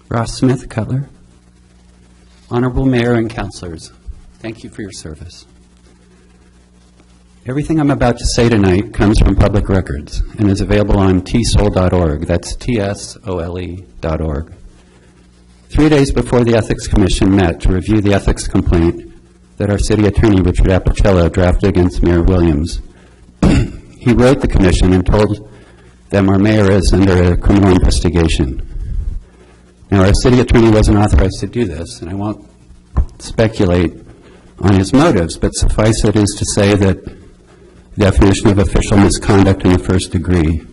Ross Smith, Cutler. Honorable Mayor and Councilors, thank you for your service. Everything I'm about to say tonight comes from public records and is available on tsole.org. That's tsole.org. 3 days before the Ethics Commission met to review the ethics complaint that our city attorney, Richard Appicello, drafted against Mayor Williams, he wrote the commission and told them our mayor is under a criminal investigation. Now, our city attorney wasn't authorized to do this, and I won't speculate on his motives, but suffice it is to say that the definition of official misconduct in the first degree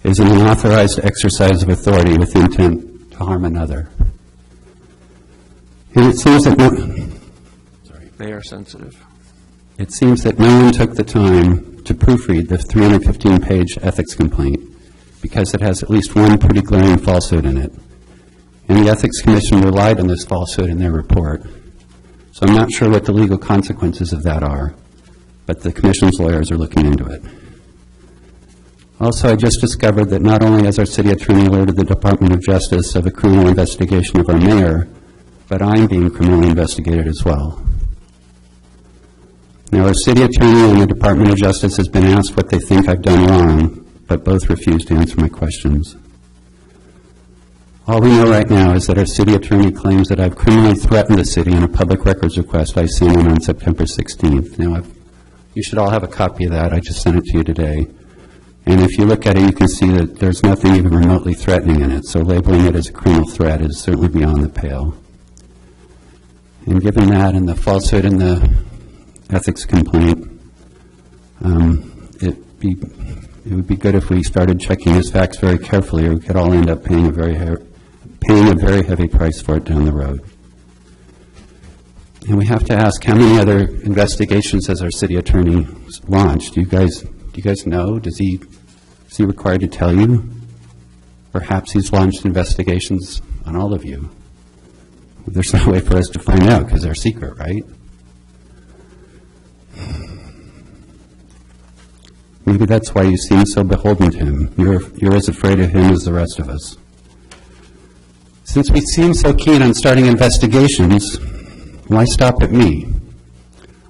is an unauthorized exercise of authority with intent to harm another. And it seems that They are sensitive. It seems that no one took the time to proofread the 315-page ethics complaint because it has at least one pretty glaring falsehood in it. And the Ethics Commission relied on this falsehood in their report. So I'm not sure what the legal consequences of that are, but the Commission's lawyers are looking into it. Also, I just discovered that not only has our city attorney alerted the Department of Justice of a criminal investigation of our mayor, but I'm being criminally investigated as well. Now, our city attorney and the Department of Justice has been asked what they think I've done wrong, but both refuse to answer my questions. All we know right now is that our city attorney claims that I've criminally threatened the city in a public records request I sent in on September 16th. Now, you should all have a copy of that. I just sent it to you today. And if you look at it, you can see that there's nothing even remotely threatening in it, so labeling it as a criminal threat is certainly beyond the pale. And given that and the falsehood in the ethics complaint, it would be good if we started checking his facts very carefully, or we could all end up paying a very heavy price for it down the road. And we have to ask, how many other investigations has our city attorney launched? Do you guys know? Is he required to tell you? Perhaps he's launched investigations on all of you. There's no way for us to find out because they're secret, right? Maybe that's why you seem so beholden to him. You're as afraid of him as the rest of us. Since we seem so keen on starting investigations, why stop at me?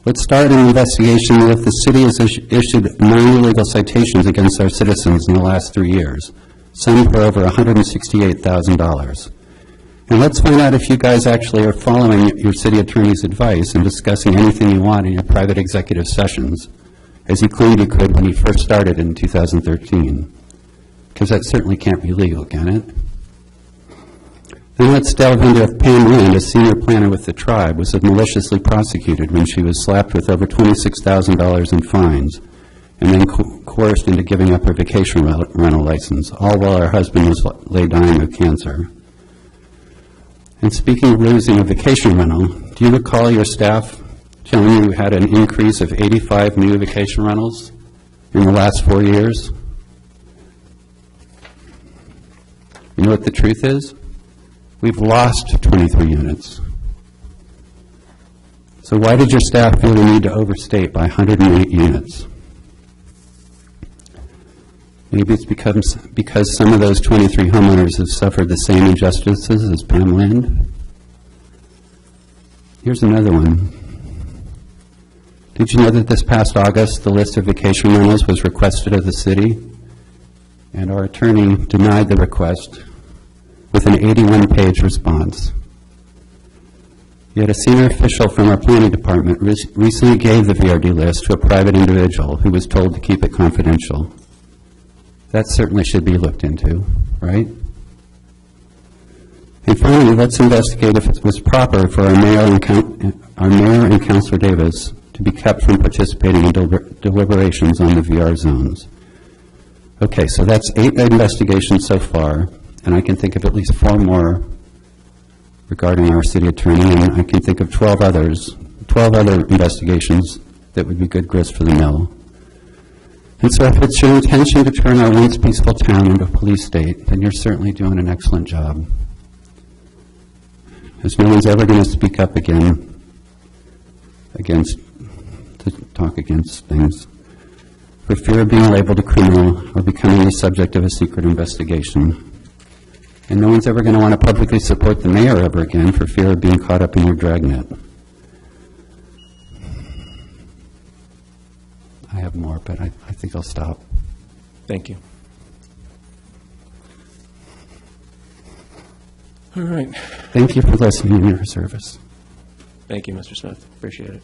Let's start an investigation if the city has issued 9 illegal citations against our citizens in the last 3 years, some for over $168,000. And let's find out if you guys actually are following your city attorney's advice and discussing anything you want in your private executive sessions, as he claimed he could when he first started in 2013. Because that certainly can't be legal, can it? Then let's delve into if Pam Lind, a senior planner with the tribe, was maliciously prosecuted when she was slapped with over $26,000 in fines and then coerced into giving up her vacation rental license, all while her husband was lay dying of cancer. And speaking of losing a vacation rental, do you recall your staff telling you had an increase of 85 new vacation rentals in the last 4 years? You know what the truth is? We've lost 23 units. So why did your staff feel the need to overstate by 108 units? Maybe it's because some of those 23 homeowners have suffered the same injustices as Pam Lind. Here's another one. Did you know that this past August, the list of vacation rentals was requested of the city, and our attorney denied the request with an 81-page response? Yet a senior official from our planning department recently gave the VRD list to a private individual who was told to keep it confidential. That certainly should be looked into, right? And finally, let's investigate if it was proper for our mayor and Councilor Davis to be kept from participating in deliberations on the VR zones. Okay, so that's 8 investigations so far, and I can think of at least 4 more regarding our city attorney, and I can think of 12 other investigations that would be good grist for the mill. And so if it's your intention to turn our once peaceful town into a police state, then you're certainly doing an excellent job. As no one's ever going to speak up again to talk against things for fear of being labeled a criminal or becoming the subject of a secret investigation. And no one's ever going to want to publicly support the mayor ever again for fear of being caught up in your dragnet. I have more, but I think I'll stop. Thank you. All right. Thank you for listening and your service. Thank you, Mr. Smith. Appreciate it.